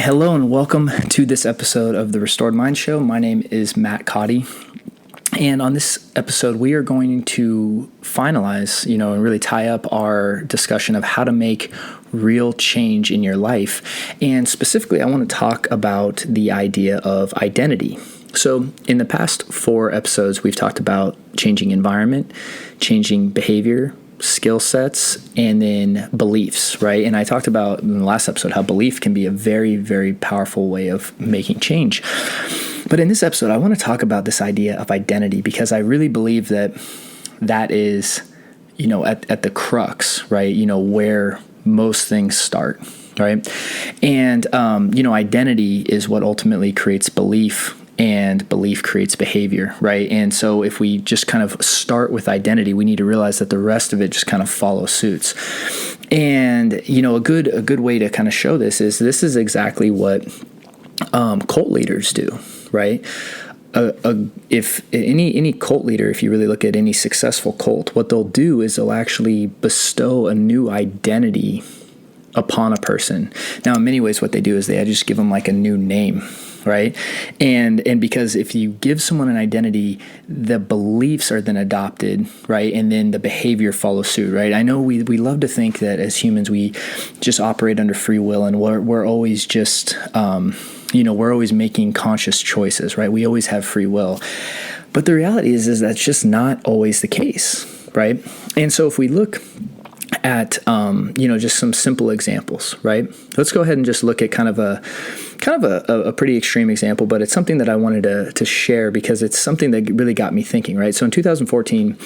Hello and welcome to this episode of the Restored Mind Show. My name is Matt Codde. And on this episode, we are going to finalize, and really tie up our discussion of how to make real change in your life. And specifically, I want to talk about the idea of identity. So in the past 4 episodes, we've talked about changing environment, changing behavior, skill sets, and then beliefs, right? And I talked about in the last episode how belief can be a very, very powerful way of making change. But in this episode, I want to talk about this idea of identity because I really believe that is, at the crux, right? Where most things start, right? And, identity is what ultimately creates belief, and belief creates behavior, right? And so if we just kind of start with identity, we need to realize that the rest of it just kind of follows suits. And, a good way to kind of show this is exactly what cult leaders do, right? If any cult leader, if you really look at any successful cult, what they'll do is they'll actually bestow a new identity upon a person. Now, in many ways, what they do is they just give them like a new name, right? And because if you give someone an identity, the beliefs are then adopted, right? And then the behavior follows suit, right? I know we love to think that as humans, we just operate under free will, and we're always just, we're always making conscious choices, right? We always have free will. But the reality is that's just not always the case, right? And so if we look at just some simple examples, right? Let's go ahead and just look at kind of a pretty extreme example, but it's something that I wanted to share because it's something that really got me thinking, right? So in 2014,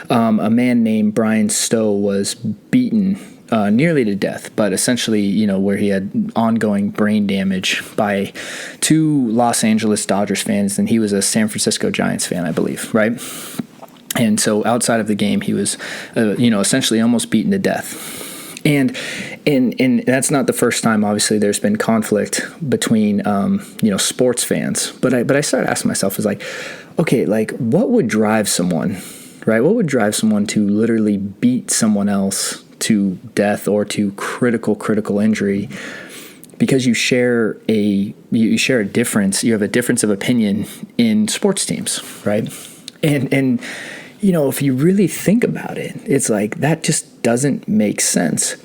a man named Brian Stowe was beaten nearly to death, but essentially, where he had ongoing brain damage by 2 Los Angeles Dodgers fans, and he was a San Francisco Giants fan, I believe, right? And so outside of the game, he was, essentially almost beaten to death. And that's not the first time, obviously, there's been conflict between, sports fans. But I started asking myself, what would drive someone, right? What would drive someone to literally beat someone else to death or to critical injury? Because you share a difference, you have a difference of opinion in sports teams, right? And if you really think about it, it's like that just doesn't make sense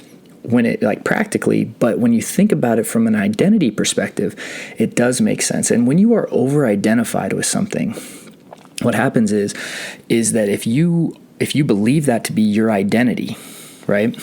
when it practically, but when you think about it from an identity perspective, it does make sense. And when you are over-identified with something, what happens is that if you believe that to be your identity, right?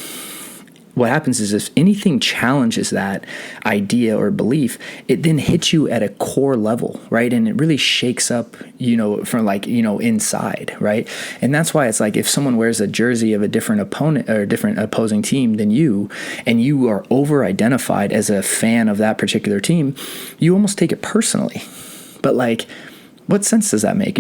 What happens is if anything challenges that idea or belief, it then hits you at a core level, right? And it really shakes up, from inside, right? And that's why it's like if someone wears a jersey of a different opponent or a different opposing team than you, and you are over-identified as a fan of that particular team, you almost take it personally. But what sense does that make?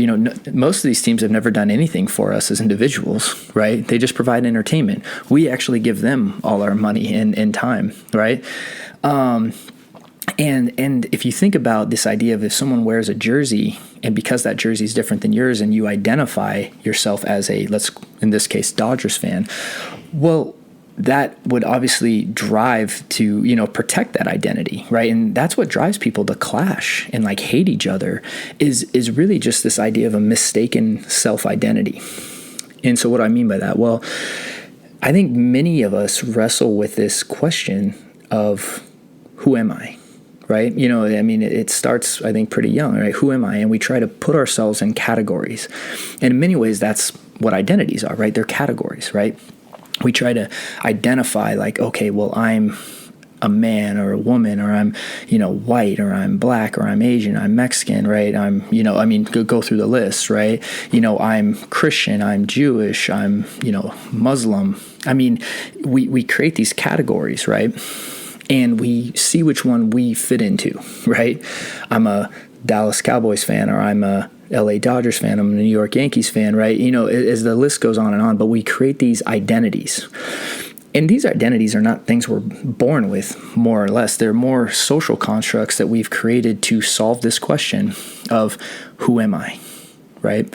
Most of these teams have never done anything for us as individuals, right? They just provide entertainment. We actually give them all our money and time, right? And if you think about this idea of if someone wears a jersey, and because that jersey is different than yours, and you identify yourself as in this case, Dodgers fan, well, that would obviously drive to, protect that identity, right? And that's what drives people to clash and hate each other is really just this idea of a mistaken self-identity. And so what do I mean by that? Well, I think many of us wrestle with this question of who am I, right? It starts, I think, pretty young, right? Who am I? And we try to put ourselves in categories. And in many ways, that's what identities are, right? They're categories, right? We try to identify I'm a man or a woman, or I'm, white, or I'm black, or I'm Asian, I'm Mexican, right? I'm, go through the list, right? I'm Christian, I'm Jewish, I'm, Muslim. We create these categories, right? And we see which one we fit into, right? I'm a Dallas Cowboys fan, or I'm a LA Dodgers fan, I'm a New York Yankees fan, right? As the list goes on and on, but we create these identities. And these identities are not things we're born with, more or less. They're more social constructs that we've created to solve this question of who am I, right?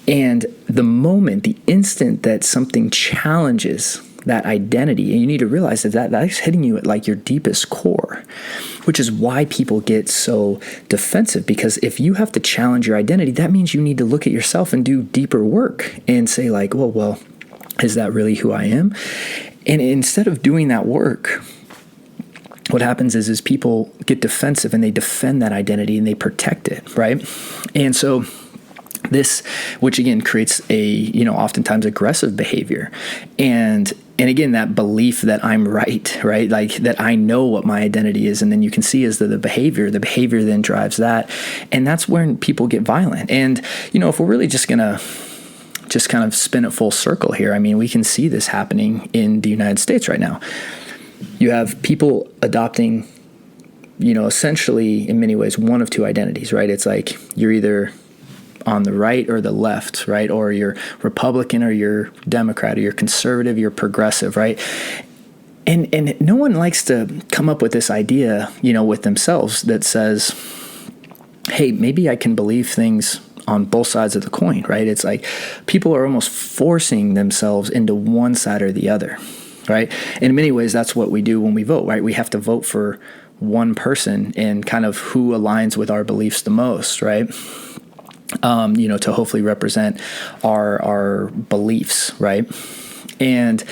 And the instant that something challenges that identity, and you need to realize that that's hitting you at your deepest core. which is why people get so defensive. Because if you have to challenge your identity, that means you need to look at yourself and do deeper work and say like, well, is that really who I am? And instead of doing that work, what happens is people get defensive and they defend that identity and they protect it, right? And so this, which again creates a, oftentimes aggressive behavior. And again, that belief that I'm right? Like that I know what my identity is. And then you can see as the behavior then drives that. And that's when people get violent. And, if we're really just going to just kind of spin it full circle here, I mean, we can see this happening in the United States right now. You have people adopting, essentially in many ways, one of two identities, right? It's like you're either on the right or the left, right? Or you're Republican or you're Democrat or you're conservative, you're progressive, right? And no one likes to come up with this idea, with themselves that says, hey, maybe I can believe things on both sides of the coin, right? It's like people are almost forcing themselves into one side or the other, right? And in many ways, that's what we do when we vote, right? We have to vote for one person and kind of who aligns with our beliefs the most, right? To hopefully represent our beliefs, right? And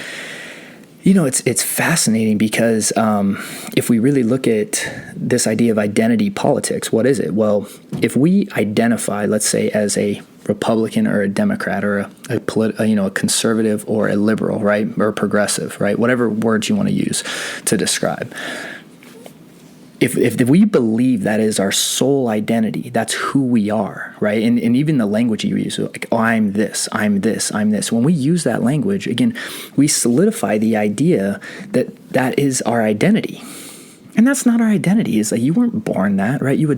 it's fascinating because if we really look at this idea of identity politics, what is it? Well, if we identify, let's say, as a Republican or a Democrat or a conservative or a liberal, right, or a progressive, right, whatever words you want to use to describe. If we believe that is our sole identity, that's who we are, right? And even the language you use, like, oh, I'm this, I'm this, I'm this. When we use that language, again, we solidify the idea that is our identity. And that's not our identity. It's like you weren't born that, right? You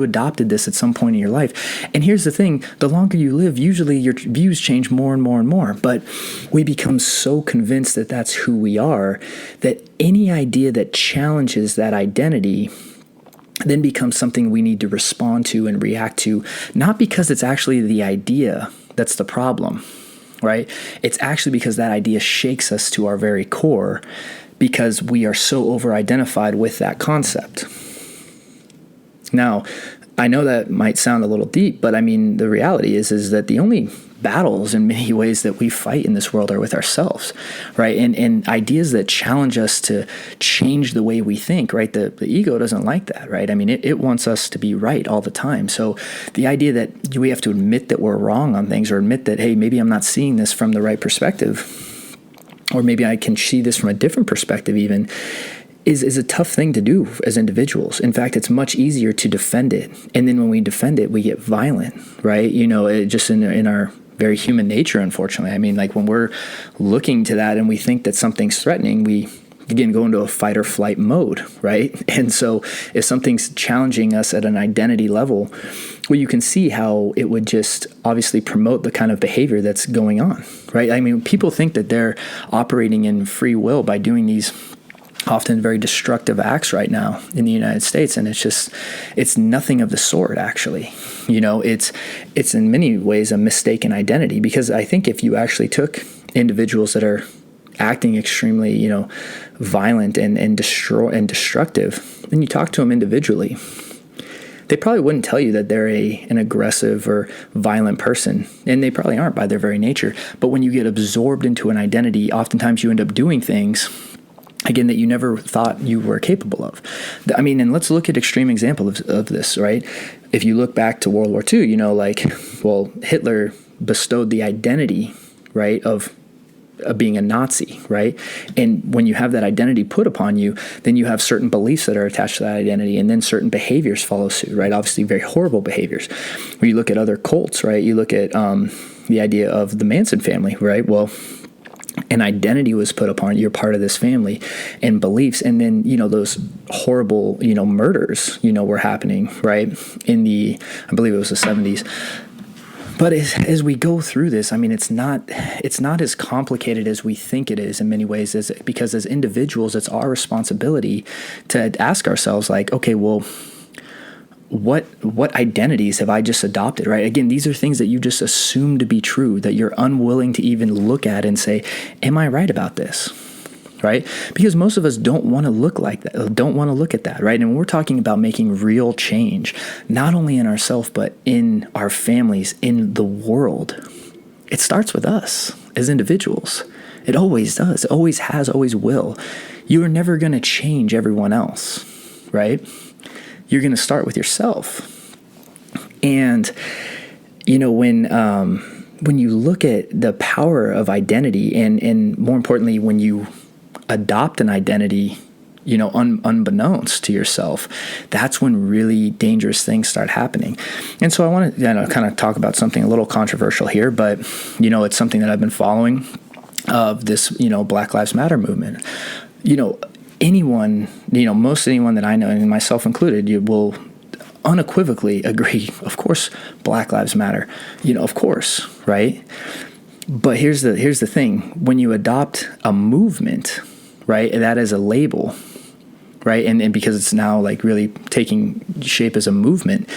adopted this at some point in your life. And here's the thing, the longer you live, usually your views change more and more and more. But we become so convinced that that's who we are that any idea that challenges that identity then becomes something we need to respond to and react to, not because it's actually the idea that's the problem, right? It's actually because that idea shakes us to our very core, because we are so over-identified with that concept. Now, I know that might sound a little deep, but I mean, the reality is that the only battles in many ways that we fight in this world are with ourselves, right? And ideas that challenge us to change the way we think, right? The ego doesn't like that, right? I mean, it wants us to be right all the time. So the idea that we have to admit that we're wrong on things, or admit that, hey, maybe I'm not seeing this from the right perspective, or maybe I can see this from a different perspective even, is a tough thing to do as individuals. In fact, it's much easier to defend it. And then when we defend it, we get violent, right? Just in our very human nature, unfortunately. I mean, like when we're looking to that and we think that something's threatening, we again go into a fight or flight mode, right? And so if something's challenging us at an identity level, well, you can see how it would just obviously promote the kind of behavior that's going on, right? I mean, people think that they're operating in free will by doing these often very destructive acts right now in the United States. And it's nothing of the sort, actually. It's in many ways a mistaken identity, because I think if you actually took individuals that are acting extremely, violent and destructive, and you talk to them individually, they probably wouldn't tell you that they're an aggressive or violent person, and they probably aren't by their very nature. But when you get absorbed into an identity, oftentimes you end up doing things, again, that you never thought you were capable of. I mean, and let's look at extreme examples of this, right? If you look back to World War II, Hitler bestowed the identity, right, of being a Nazi, right? And when you have that identity put upon you, then you have certain beliefs that are attached to that identity, and then certain behaviors follow suit, right? Obviously, very horrible behaviors. When you look at other cults, right? You look at the idea of the Manson family, right? Well, an identity was put upon you're part of this family, and beliefs, and then those horrible murders were happening, right, in I believe it was the 70s. But as we go through this, I mean, it's not as complicated as we think it is in many ways, because as individuals, it's our responsibility to ask ourselves, like, okay, well, what identities have I just adopted, right? Again, these are things that you just assume to be true, that you're unwilling to even look at and say, am I right about this? right? Because most of us don't want to look like that, don't want to look at that, right? And we're talking about making real change, not only in ourselves, but in our families, in the world. It starts with us as individuals. It always does. It always has, always will. You are never going to change everyone else, right? You're going to start with yourself. And, when you look at the power of identity and more importantly, when you adopt an identity, unbeknownst to yourself, that's when really dangerous things start happening. And so I want to kind of talk about something a little controversial here, but, it's something that I've been following of this, Black Lives Matter movement. Anyone, most anyone that I know, and myself included, you will unequivocally agree, of course, Black Lives Matter, of course, right? But here's the thing. When you adopt a movement, right, that is a label, right, and because it's now like really taking shape as a movement,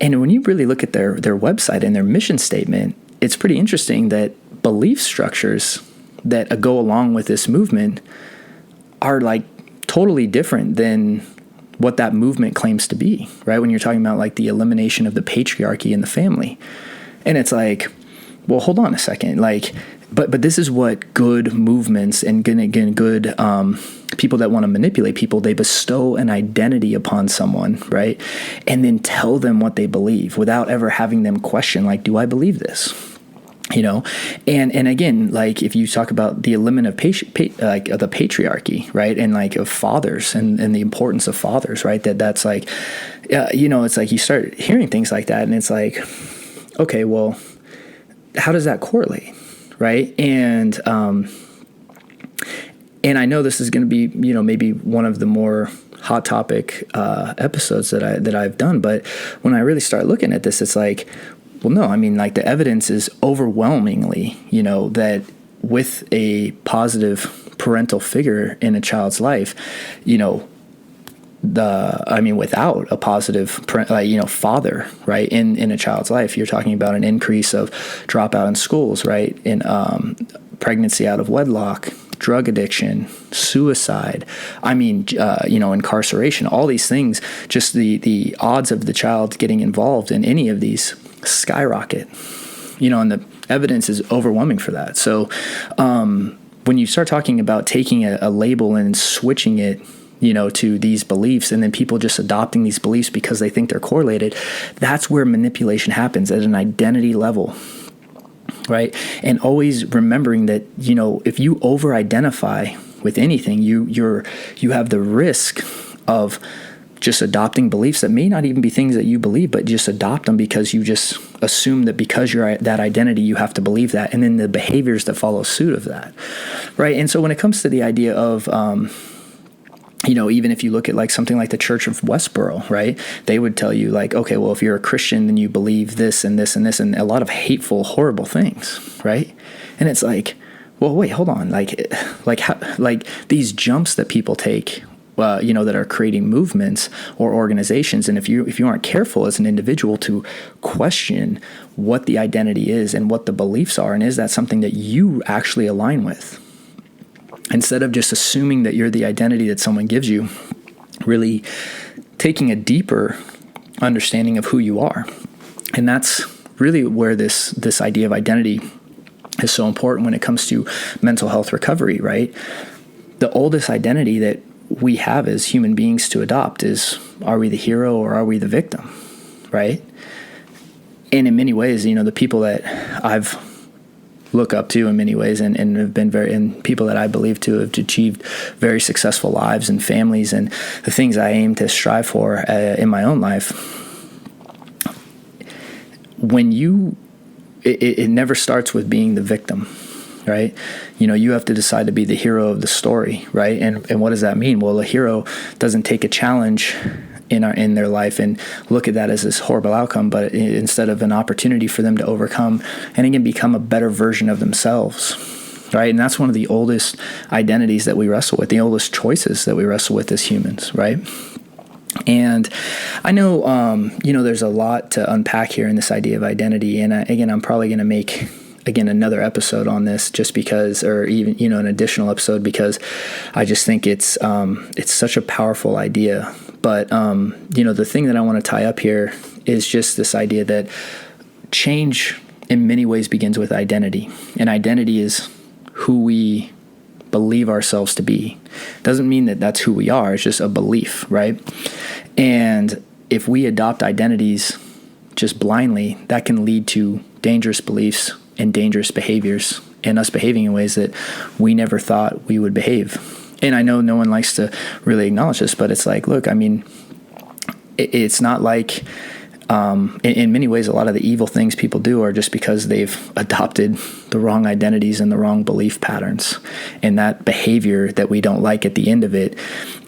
and when you really look at their website and their mission statement, it's pretty interesting that belief structures that go along with this movement are like totally different than what that movement claims to be, right? When you're talking about like the elimination of the patriarchy in the family. And it's like, well, hold on a second. Like, but this is what good movements and good people that want to manipulate people, they bestow an identity upon someone, right? And then tell them what they believe without ever having them question, like, do I believe this? And again, like if you talk about the elimination of the patriarchy, right, and like of fathers and the importance of fathers, right, that's like, it's like you start hearing things like that, and it's like, okay, well, how does that correlate, right? And I know this is going to be, maybe one of the more hot topic episodes that I've done, but when I really start looking at this, it's like, well, no, I mean, like the evidence is overwhelmingly, that with a positive parental figure in a child's life, without a positive, father, right, in a child's life, you're talking about an increase of dropout in schools, right, in pregnancy out of wedlock, drug addiction, suicide, incarceration, all these things, just the odds of the child getting involved in any of these skyrocket, and the evidence is overwhelming for that. So when you start talking about taking a label and switching it, to these beliefs, and then people just adopting these beliefs because they think they're correlated, that's where manipulation happens at an identity level, right? And always remembering that, if you over-identify with anything, you have the risk of just adopting beliefs that may not even be things that you believe, but just adopt them because you just assume that because you're that identity, you have to believe that, and then the behaviors that follow suit of that, right? And so when it comes to the idea of, even if you look at like something like the Church of Westboro, right, they would tell you like, okay, well, if you're a Christian, then you believe this and this and this, and a lot of hateful, horrible things, right? And it's like, well, wait, hold on, like these jumps that people take, that are creating movements or organizations. And if you aren't careful as an individual to question what the identity is and what the beliefs are, and is that something that you actually align with, instead of just assuming that you're the identity that someone gives you, really taking a deeper understanding of who you are. And that's really where this idea of identity is so important when it comes to mental health recovery, right? The oldest identity that we have as human beings to adopt is, are we the hero or are we the victim, right? And in many ways, the people that I've look up to in many ways and have been and people that I believe to have achieved very successful lives and families and the things I aim to strive for in my own life, when it never starts with being the victim, right? You have to decide to be the hero of the story, right? And what does that mean? Well, a hero doesn't take a challenge in their life and look at that as this horrible outcome, but instead of an opportunity for them to overcome and again become a better version of themselves, right? And that's one of the oldest identities that we wrestle with, the oldest choices that we wrestle with as humans, right? And I know, there's a lot to unpack here in this idea of identity. And again, I'm probably going to make again, another episode on this just because, or even, an additional episode, because I just think it's such a powerful idea. But, the thing that I want to tie up here is just this idea that change in many ways begins with identity. And identity is who we believe ourselves to be. Doesn't mean that that's who we are. It's just a belief, right? And if we adopt identities just blindly, that can lead to dangerous beliefs and dangerous behaviors, and us behaving in ways that we never thought we would behave. And I know no one likes to really acknowledge this, but it's like, look, I mean, it's not like, in many ways, a lot of the evil things people do are just because they've adopted the wrong identities and the wrong belief patterns. And that behavior that we don't like at the end of it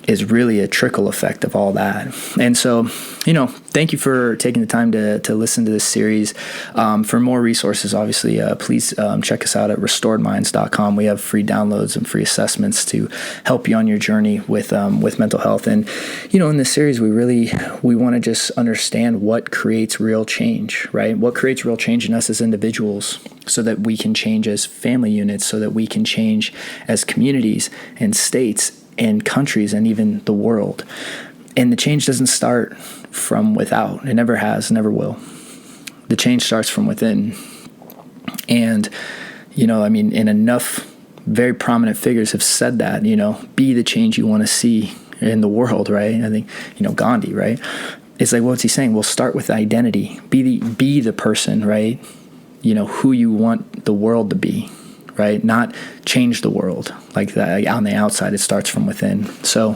is really a trickle effect of all that. And so, thank you for taking the time to listen to this series. For more resources, obviously, please check us out at restoredminds.com. We have free downloads and free assessments to help you on your journey with mental health. And, in this series, we want to just understand what creates real change, right? What creates real change in us as individuals so that we can change as family units, so that we can change as communities and states and countries and even the world. And the change doesn't start from without. It never has, never will. The change starts from within. And, and enough very prominent figures have said that, be the change you want to see in the world, right? I think, Gandhi, right? It's like, what's he saying? Well, start with identity. Be the person, right? Who you want the world to be. Right? Not change the world like that on the outside. It starts from within. So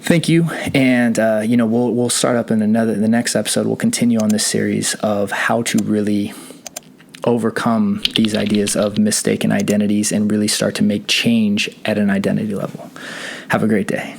thank you. And, we'll start up in the next episode. We'll continue on this series of how to really overcome these ideas of mistaken identities and really start to make change at an identity level. Have a great day.